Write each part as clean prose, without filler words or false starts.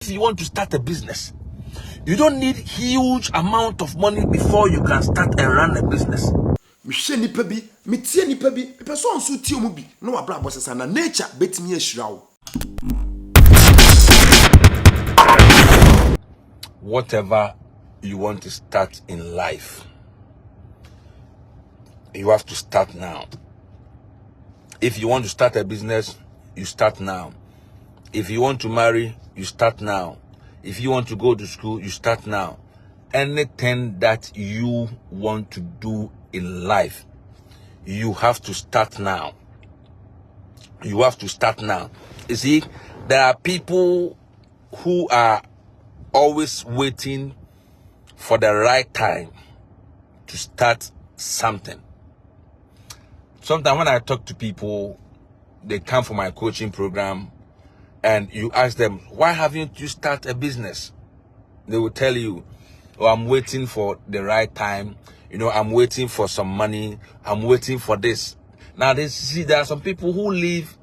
If you want to start a business, you don't need huge amount of money before you can start and run a business. Whatever you want to start in life, you have to start now. If you want to start a business, you start now. If you want to marry, you start now. If you want to go to school, you start now. Anything that you want to do in life, you have to start now. You have to start now. You see, there are people who are always waiting for the right time to start something. Sometimes when I talk to people, they come for my coaching program, and you ask them, why haven't you started a business? They will tell you, oh, I'm waiting for the right time. I'm waiting for some money. I'm waiting for this. Now, there are some people who live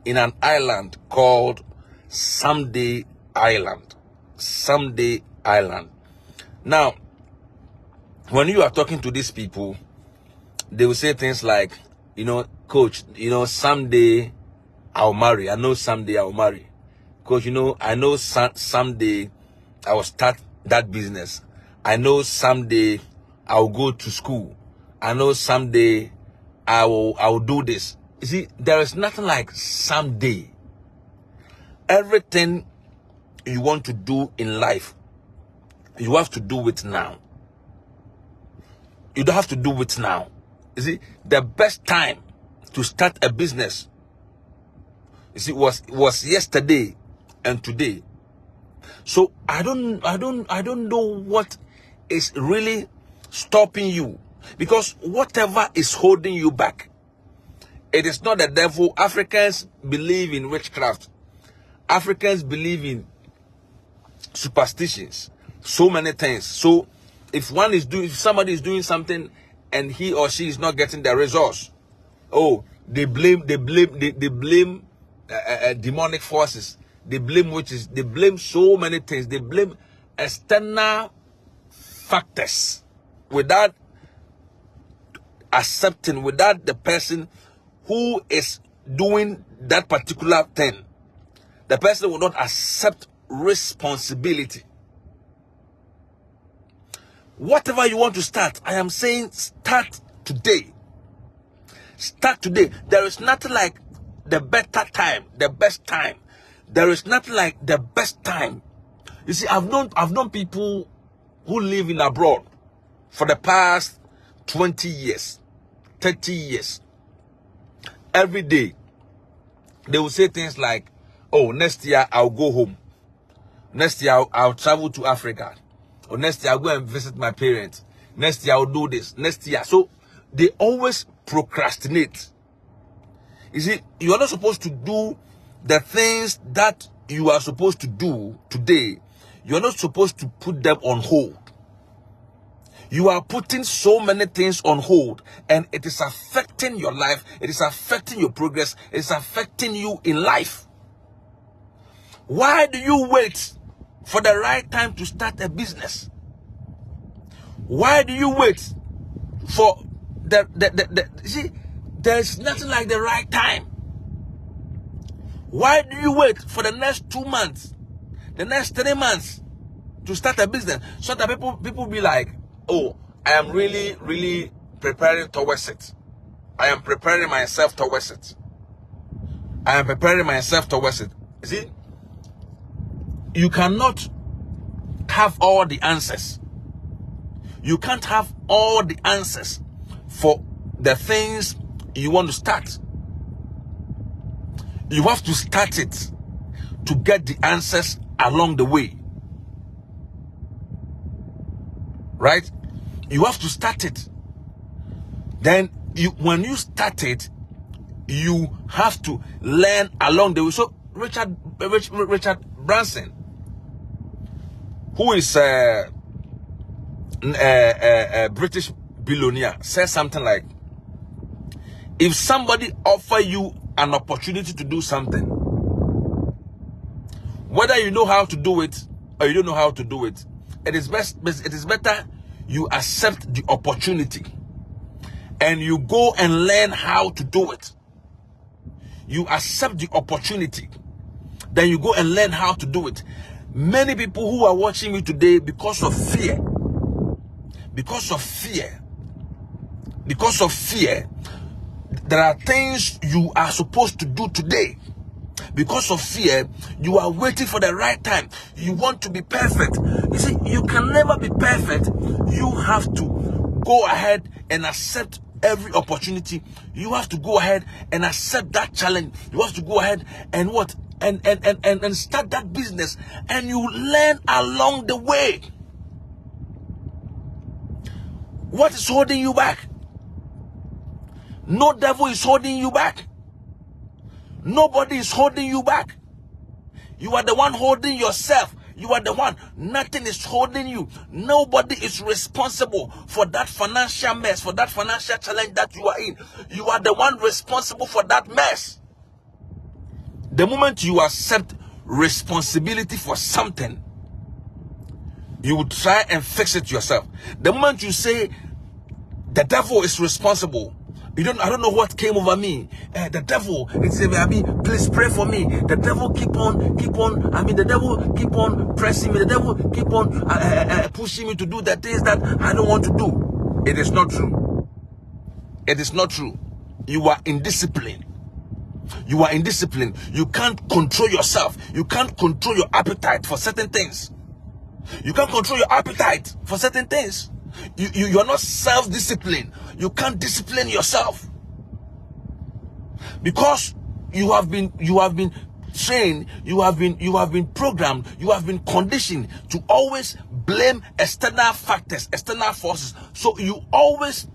in an island called Someday Island. Someday Island. Now, when you are talking to these people, they will say things like, coach, someday I'll marry. I know someday I'll marry. Coach, I know someday I will start that business. I know someday I'll go to school. I know someday I will do this. You see, there is nothing like someday. Everything you want to do in life, you have to do it now. You don't have to do it now. You see, the best time to start a business, you see, was yesterday and today. So I don't know what is really stopping you, because whatever is holding you back, it is not the devil. Africans believe in witchcraft. Africans believe in superstitions, so many things. So if somebody is doing something and he or she is not getting the results, they blame demonic forces, they blame witches, they blame so many things, they blame external factors without accepting, without the person who is doing that particular thing, the person will not accept responsibility. Whatever you want to start, I am saying start today. Start today. There is nothing like the better time, the best time. There is nothing like the best time. You see, I've known people who live in abroad for the past 20 years, 30 years. Every day, they will say things like, oh, next year I'll go home. Next year I'll travel to Africa. Or next year I'll go and visit my parents. Next year I'll do this. Next year. So they always procrastinate. You see, you are not supposed to do the things that you are supposed to do today. You are not supposed to put them on hold. You are putting so many things on hold, and it is affecting your life. It is affecting your progress. It is affecting you in life. Why do you wait for the right time to start a business? Why do you wait for see, there's nothing like the right time. Why do you wait for the next 2 months, the next 3 months to start a business? So that people be like, oh, I am really, really preparing towards it. I am preparing myself towards it. I am preparing myself towards it. See, you cannot have all the answers. You can't have all the answers for the things you want to start. You have to start it to get the answers along the way. Right? You have to start it. Then when you start it, you have to learn along the way. So Richard Branson, who is a British billionaire, says something like, if somebody offer you an opportunity to do something, Whether you know how to do it or you don't know how to do it, it is better you accept the opportunity and you go and learn how to do it. You accept the opportunity, then you go and learn how to do it. Many people who are watching me today, because of fear, there are things you are supposed to do today. Because of fear, you are waiting for the right time. You want to be perfect. You see, you can never be perfect. You have to go ahead and accept every opportunity. You have to go ahead and accept that challenge. You have to go ahead and what? And start that business. And you learn along the way. What is holding you back? No devil is holding you back. Nobody is holding you back. You are the one holding yourself. You are the one. Nothing is holding you. Nobody is responsible for that financial mess, for that financial challenge that you are in. You are the one responsible for that mess. The moment you accept responsibility for something, you will try and fix it yourself. The moment you say the devil is responsible, I don't know what came over me. The devil, please pray for me. The devil keep on, the devil keep on pressing me. The devil keep on pushing me to do the things that I don't want to do. It is not true. It is not true. You are indisciplined. You are indisciplined. You can't control yourself. You can't control your appetite for certain things. You can't control your appetite for certain things. You are not self-disciplined. You can't discipline yourself because you have been trained, you have been programmed, you have been conditioned to always blame external factors, external forces. So you always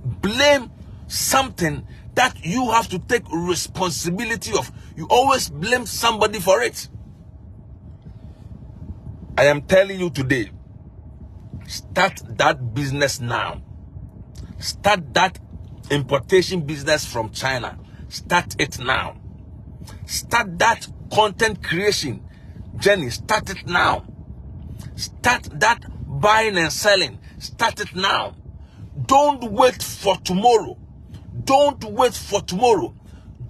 blame something that you have to take responsibility of. You always blame somebody for it. I am telling you today, start that business now. Start that importation business from China. Start it now. Start that content creation journey. Start it now. Start that buying and selling. Start it now. Don't wait for tomorrow. Don't wait for tomorrow.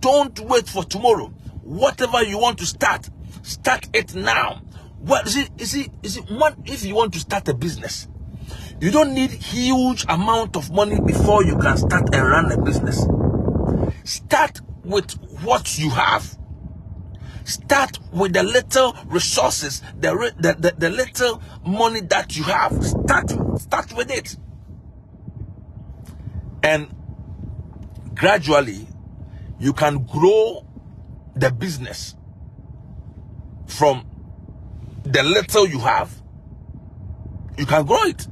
Don't wait for tomorrow. Whatever you want to start it now. What is it? If you want to start a business, you don't need huge amount of money before you can start and run a business. Start with what you have. Start with the little resources, the little money that you have. Start with it. And gradually, you can grow the business from the little you have. You can grow it.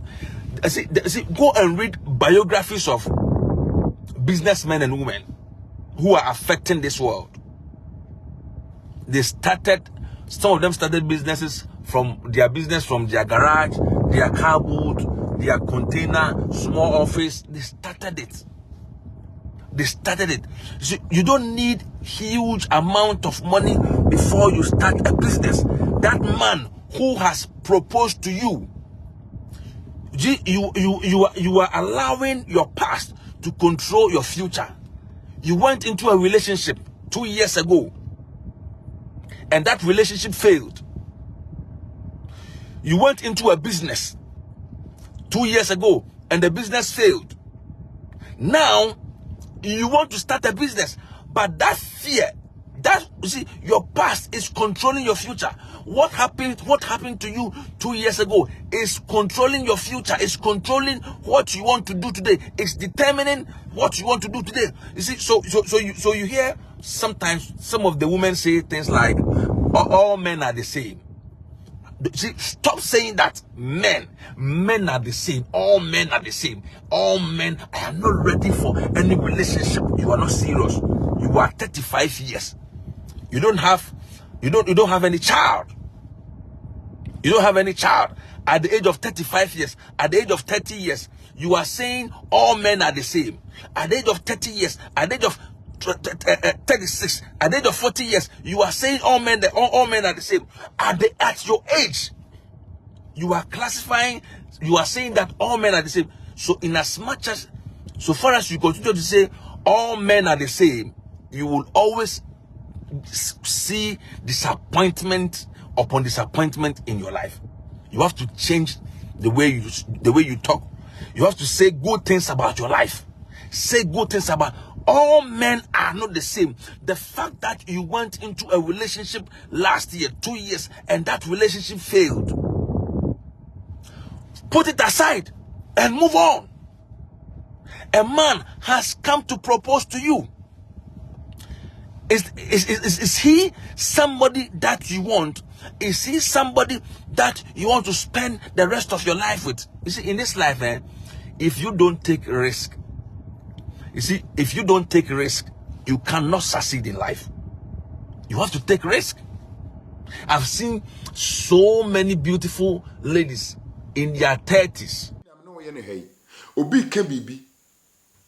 See, go and read biographies of businessmen and women who are affecting this world. Some of them started businesses from their garage, their car boot, their container, small office. They started it. So you don't need huge amount of money before you start a business. That man who has proposed to you, you are allowing your past to control your future. You went into a relationship 2 years ago and that relationship failed. You went into a business 2 years ago and the business failed. Now you want to start a business, but that fear, your past is controlling your future. What happened to you 2 years ago is controlling your future, is controlling what you want to do today, it's determining what you want to do today. You see, so you hear sometimes some of the women say things like, all men are the same. See, stop saying that. Men are the same. All men are the same. All men. I am not ready for any relationship. You are not serious. You are 35 years. You don't have any child. You don't have any child. At the age of 35 years, at the age of 30 years, you are saying all men are the same. At the age of 30 years, at the age of 36, at the age of 40 years, you are saying all men are the same. At your age, you are classifying, you are saying that all men are the same. So so far as you continue to say all men are the same, you will always see disappointment upon disappointment in your life. You have to change the way you talk. You have to say good things about your life. Say good things about all men are not the same. The fact that you went into a relationship last year, 2 years, and that relationship failed, put it aside and move on. A man has come to propose to you. Is he somebody that you want? Is he somebody that you want to spend the rest of your life with? You see, in this life, if you don't take risk, you cannot succeed in life. You have to take risk. I've seen so many beautiful ladies in their 30s. Obi kebibi,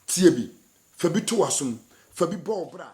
tiebi, fabi to asum, fabi bobra.